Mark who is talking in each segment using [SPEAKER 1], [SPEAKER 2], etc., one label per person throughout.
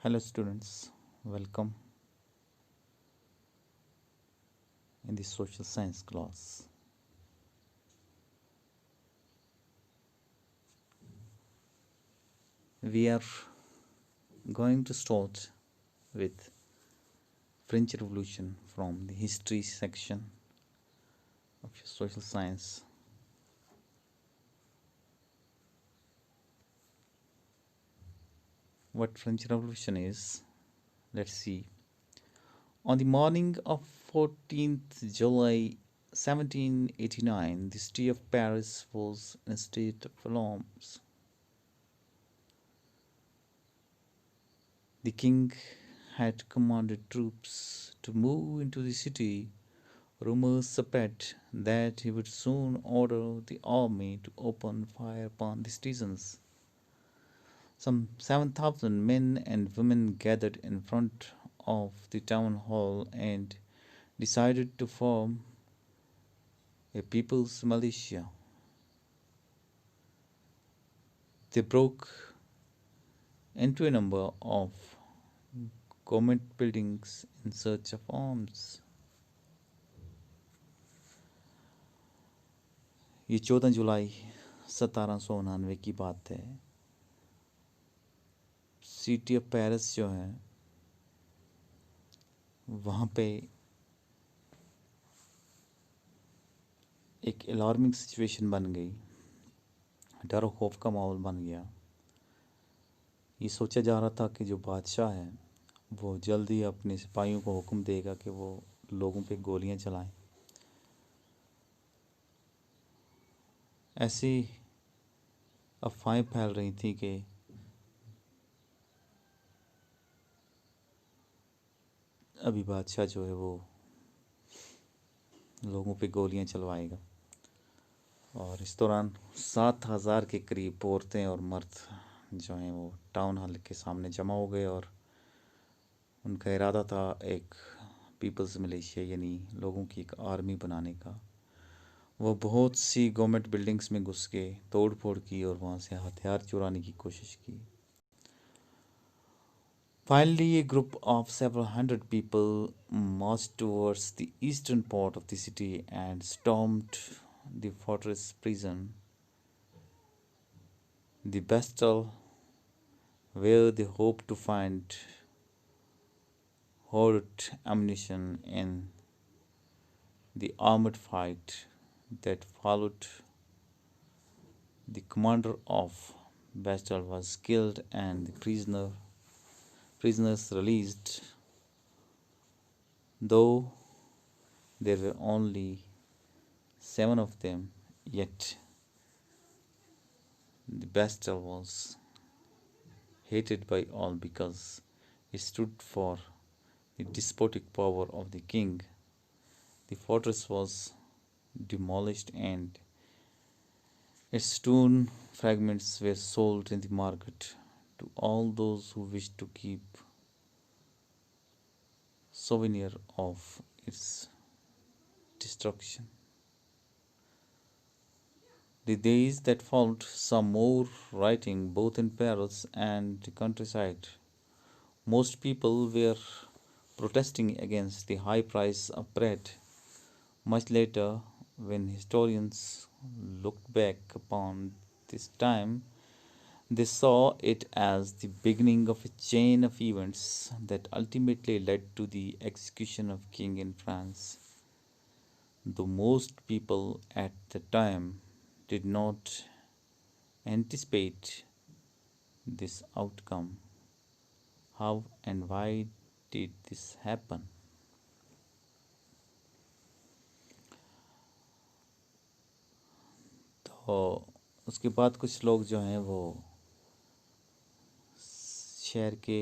[SPEAKER 1] Hello, students. Welcome in the social science class. We are going to start with French Revolution from the history section of your social science. What French Revolution is, let's see. On the morning of 14th July 1789, the city of Paris was in a state of alarms. The king had commanded troops to move into the city. Rumors spread that he would soon order the army to open fire upon the citizens. Some 7,000 men and women gathered in front of the town hall and decided to form a people's militia. They broke into a number of government buildings in search of arms. ये 14 जुलाई 1799 की बात है। City of Paris जो है वहाँ पे एक alarming situation बन गई, डर और खौफ का माहौल बन गया। ये सोचा जा रहा था कि जो बादशाह है वो जल्दी अपने सिपाहियों को हुक्म देगा कि वो लोगों पे गोलियां चलाएं। ऐसी अफवाहें फैल रही थी कि अभी बादशाह जो है वो लोगों पे गोलियां चलवाएगा। और इस दौरान 7,000 के करीब औरतें और मर्द जो हैं वो टाउन हॉल के सामने जमा हो गए और उनका इरादा था एक पीपल्स मिलिशिया यानी लोगों की एक आर्मी बनाने का। वो बहुत सी गवर्नमेंट बिल्डिंग्स में घुस के तोड़ फोड़ की और वहाँ से हथियार चुराने की कोशिश की। Finally, a group of several hundred people marched towards the eastern part of the city and stormed the fortress prison, the Bastille, where they hoped to find hoarded ammunition in the armed fight that followed. The commander of Bastille was killed and the prisoners released, though there were only 7 of them. Yet the Bastille was hated by all because it stood for the despotic power of the king. The fortress was demolished and its stone fragments were sold in the market to all those who wished to keep souvenir of its destruction. The days that followed saw more rioting both in Paris and the countryside. Most people were protesting against the high price of bread. Much later, when historians looked back upon this time, they saw it as the beginning of a chain of events that ultimately led to the execution of king in France. Though most people at the time did not anticipate this outcome, how and why did this happen? तो उसके बाद कुछ लोग जो हैं वो शहर के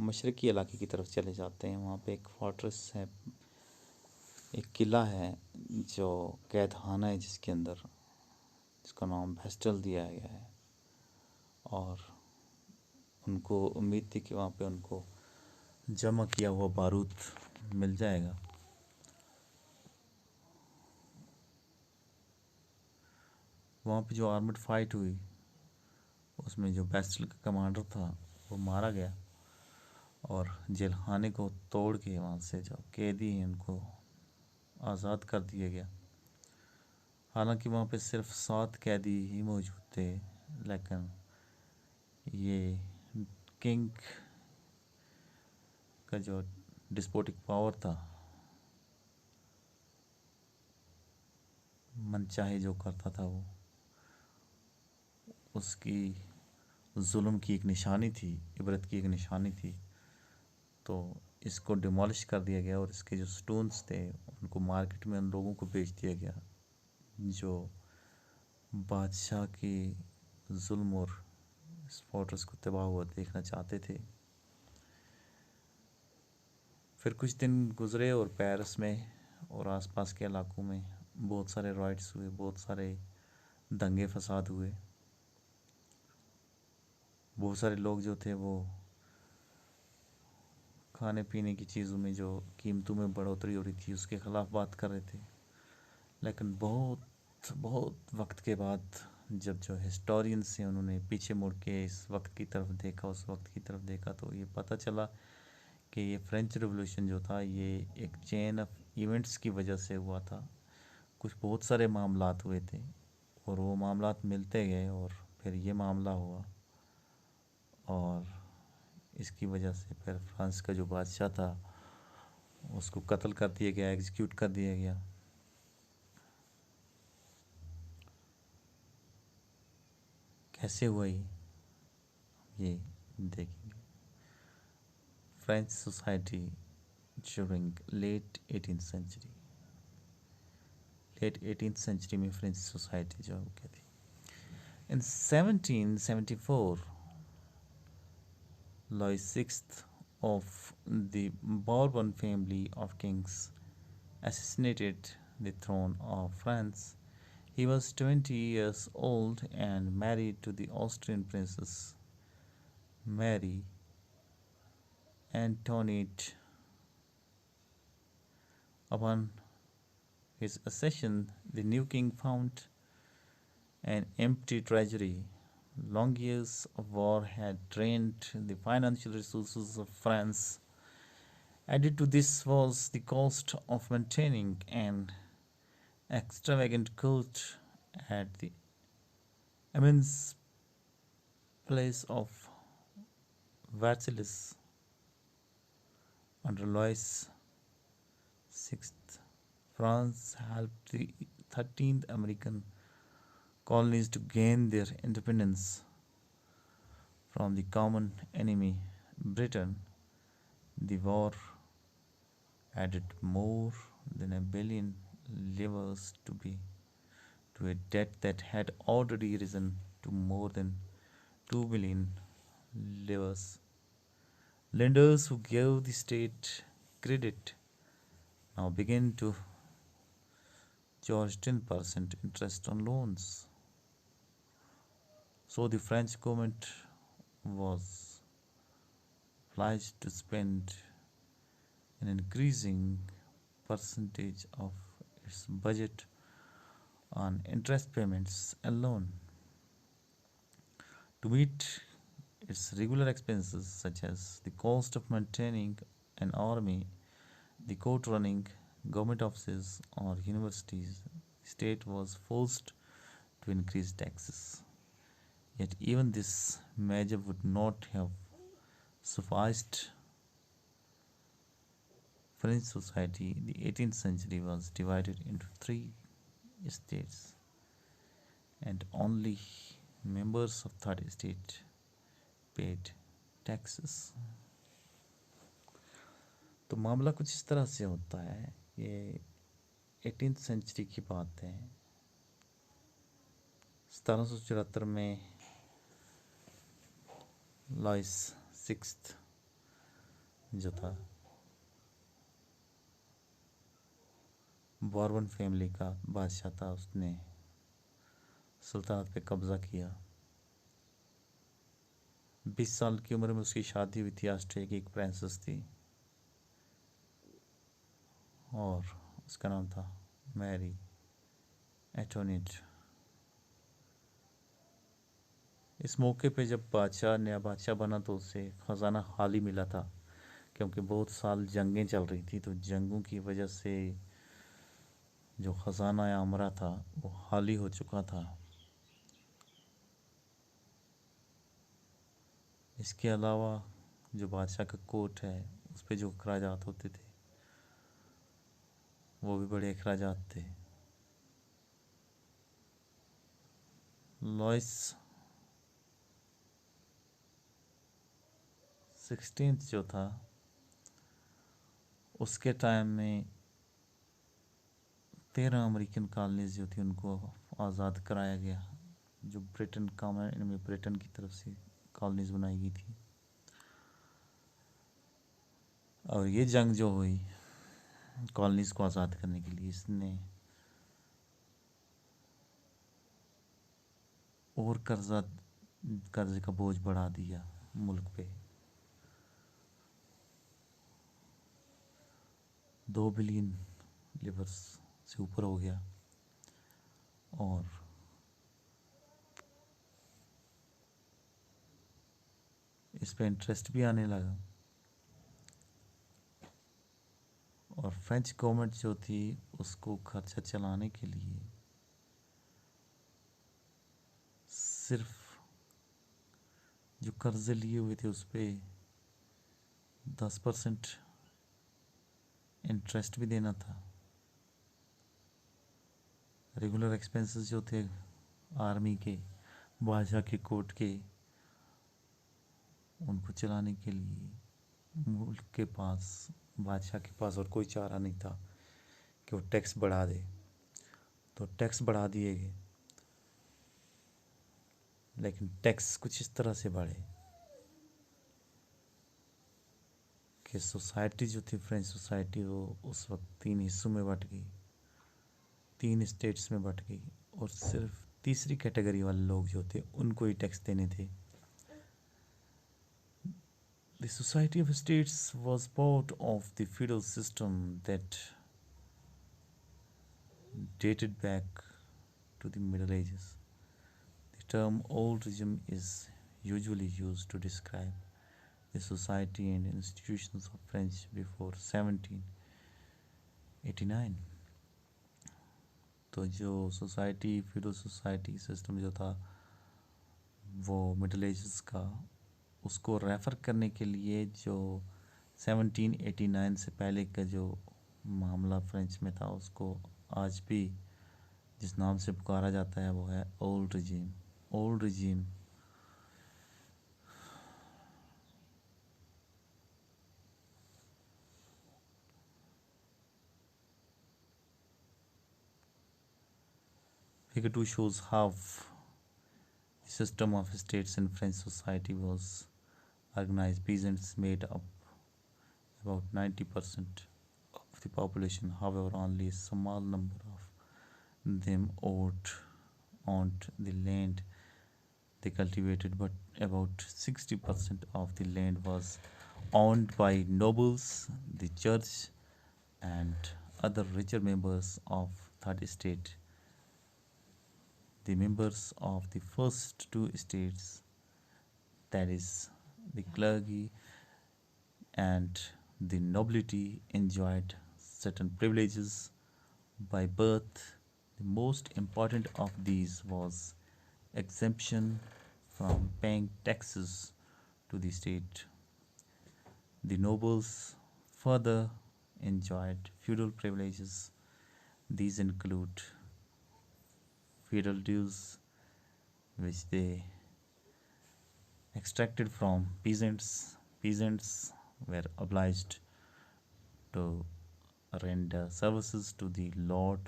[SPEAKER 1] मशरक़ी इलाके की तरफ चले जाते हैं। वहाँ पे एक फोर्ट्रेस है, एक किला है जो कैदखाना है जिसके अंदर, जिसका नाम बेस्टल दिया गया है। और उनको उम्मीद थी कि वहाँ पे उनको जमा किया हुआ बारूद मिल जाएगा। वहाँ पे जो आर्मड फाइट हुई उसमें जो बेस्टल का कमांडर था वो मारा गया और जेल खाने को तोड़ के वहाँ से जो कैदी हैं उनको आज़ाद कर दिया गया। हालांकि वहाँ पे सिर्फ 7 कैदी ही मौजूद थे, लेकिन ये किंग का जो डिस्पोटिक पावर था, मनचाहे जो करता था वो, उसकी जुल्म की एक निशानी थी, इबरत की एक निशानी थी। तो इसको डिमोलिश कर दिया गया और इसके जो स्टोन्स थे उनको मार्केट में उन लोगों को बेच दिया गया जो बादशाह की जुल्म और इस फोर्ट्रेस को तबाह हुआ देखना चाहते थे। फिर कुछ दिन गुजरे और पेरिस में और आसपास के इलाकों में बहुत सारे राइट्स हुए, बहुत सारे दंगे फसाद हुए। बहुत सारे लोग जो थे वो खाने पीने की चीज़ों में जो कीमतों में बढ़ोतरी हो रही थी उसके ख़िलाफ़ बात कर रहे थे। लेकिन बहुत बहुत वक्त के बाद जब जो हिस्टोरियंस हैं उन्होंने पीछे मुड़ के इस वक्त की तरफ देखा, उस वक्त की तरफ देखा, तो ये पता चला कि ये फ्रेंच रिवॉल्यूशन जो था ये एक चेन ऑफ इवेंट्स की वजह से हुआ था। कुछ बहुत सारे मामलात हुए थे और वो मामलात मिलते गए और फिर ये मामला हुआ और इसकी वजह से फिर फ्रांस का जो बादशाह था उसको कत्ल कर दिया गया, एग्जीक्यूट कर दिया गया। कैसे हुआ ये देखेंगे। French society during late 18th century में फ्रेंच सोसाइटी जो क्या थी। इन 1774 Louis VI of the Bourbon family of kings assassinated the throne of France. He was 20 years old and married to the Austrian princess Mary Antoinette. Upon his accession, the new king found an empty treasury. Long years of war had drained the financial resources of France. Added to this was the cost of maintaining an extravagant court at the immense place of Versailles under Louis VI. France helped the 13th American colonies to gain their independence from the common enemy, Britain. The war added more than $1 billion to a debt that had already risen to more than $2 billion. Lenders who gave the state credit now began to charge 10% interest on loans. So the French government was obliged to spend an increasing percentage of its budget on interest payments alone. To meet its regular expenses, such as the cost of maintaining an army, the court running government offices, or universities, the state was forced to increase taxes. Yet, even this measure would not have sufficed. French society in the 18th century was divided into 3 estates, and only members of third estate paid taxes. तो मामला कुछ इस तरह से होता है। ये 18th century की बात है। 1774 में लॉइस सिक्स्थ जो था बॉर्बन फैमिली का बादशाह था, उसने सुल्तानत पे कब्ज़ा किया। 20 साल की उम्र में उसकी शादी हुई थी। ऑस्ट्रिया की एक प्रिंसेस थी और उसका नाम था मैरी एंटोनेट। इस मौके पे जब नया बादशाह बना तो उसे ख़जाना खाली मिला था। क्योंकि बहुत साल जंगें चल रही थी, तो जंगों की वजह से जो ख़जाना आमरा था वो खाली हो चुका था। इसके अलावा जो बादशाह का कोर्ट है उस पे जो अखराजात होते थे वो भी बड़े अखराजात थे। लॉइस 16 जो था उसके टाइम में 13 अमेरिकन कॉलोनीज जो थी उनको आज़ाद कराया गया, जो ब्रिटेन कॉमन में ब्रिटेन की तरफ से कॉलोनीज बनाई गई थी। और ये जंग जो हुई कॉलोनीज को आज़ाद करने के लिए, इसने और कर्जे का बोझ बढ़ा दिया मुल्क पे। 2 बिलियन लिवर्स से ऊपर हो गया और इस पे इंटरेस्ट भी आने लगा। और फ्रेंच गवर्नमेंट जो थी उसको खर्चा चलाने के लिए सिर्फ जो कर्जे लिए हुए थे उस पे 10% इंटरेस्ट भी देना था। रेगुलर एक्सपेंसेस जो थे आर्मी के, बादशाह के, कोर्ट के, उनको चलाने के लिए मुल्क के पास, बादशाह के पास और कोई चारा नहीं था कि वो टैक्स बढ़ा दे। तो टैक्स बढ़ा दिए गए, लेकिन टैक्स कुछ इस तरह से बढ़े कि सोसाइटी जो थी, फ्रेंच सोसाइटी, वो उस वक्त 3 हिस्सों में बट गई, 3 स्टेट्स में बट गई। और सिर्फ तीसरी कैटेगरी वाले लोग जो थे उनको ही टैक्स देने थे। The Society of States was part of the feudal system that dated back to the Middle Ages. The term old regime is usually used to describe the society and institutions of French before 1789. तो जो society, feudal society system जो था वो middle edges का, उसको refer करने के लिए जो 1789 से पहले का जो मामला फ्रेंच में था उसको आज भी जिस नाम से पुकारा जाता है वो है old regime. Old regime Figure 2 shows how the system of states in French society was organized. Peasants made up about 90% of the population. However, only a small number of them owned the land they cultivated, but about 60% of the land was owned by nobles, the church, and other richer members of third estate. The members of the first two estates, that is, the clergy and the nobility, enjoyed certain privileges by birth. The most important of these was exemption from paying taxes to the state. The nobles further enjoyed feudal privileges. These include feudal dues, which they extracted from peasants. Peasants were obliged to render services to the lord,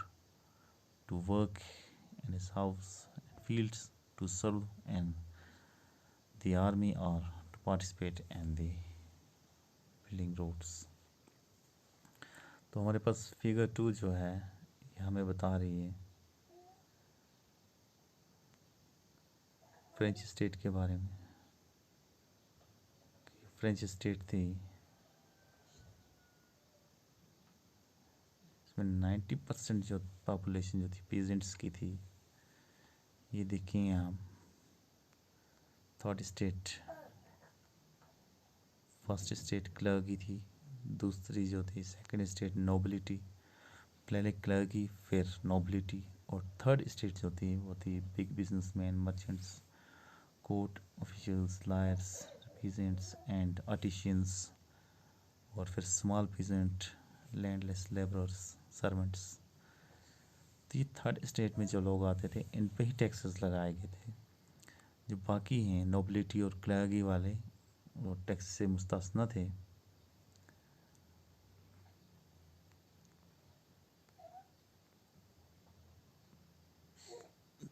[SPEAKER 1] to work in his house and fields, to serve in the army, or to participate in the building roads. तो हमारे पास figure 2 जो है ये हमें बता रही है French state के बारे में। फ्रेंच स्टेट थी, इसमें 90% जो पॉपुलेशन जो थी पीजेंट्स की थी। ये देखिए आप, थर्ड स्टेट फर्स्ट स्टेट क्लर्की थी, दूसरी जो थी सेकंड स्टेट नोबिलिटी, पहले क्लर्की फिर नोबिलिटी, और थर्ड स्टेट जो थी वो थी big businessman, merchants, court officials, lawyers, peasants and artisans, और फिर small peasant, landless labourers, servants. तो ये थर्ड स्टेट में जो लोग आते थे इन पे ही टैक्सेस लगाए गए थे। जो बाकी हैं नोबिलिटी और क्लर्की वाले, वो टैक्स से मुस्तस्ना थे।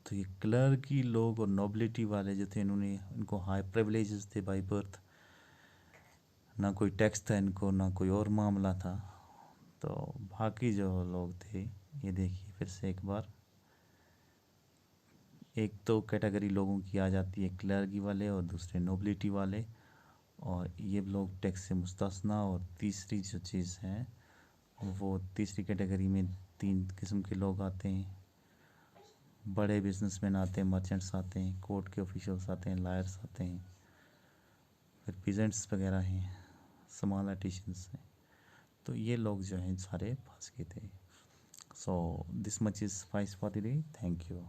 [SPEAKER 1] तो ये क्लर्की लोग और नोबिलिटी वाले जो थे, इनको हाई प्रिविलेजेस थे बाय बर्थ, ना कोई टैक्स था इनको, ना कोई और मामला था। तो बाकी जो लोग थे, ये देखिए फिर से एक बार, एक तो कैटेगरी लोगों की आ जाती है क्लर्की वाले और दूसरे नोबिलिटी वाले, और ये लोग टैक्स से मुस्तस्ना। और तीसरी जो चीज़ है वो तीसरी कैटेगरी में तीन किस्म के लोग आते हैं, बड़े बिजनेसमैन आते हैं, मर्चेंट्स आते हैं, कोर्ट के ऑफिशियल्स आते हैं, लायर्स आते हैं, फिर पीजेंट्स वगैरह हैं, स्मॉल आर्टिशंस हैं। तो ये लोग जो हैं सारे फंस गए थे। So this much is fries for the day. Thank you.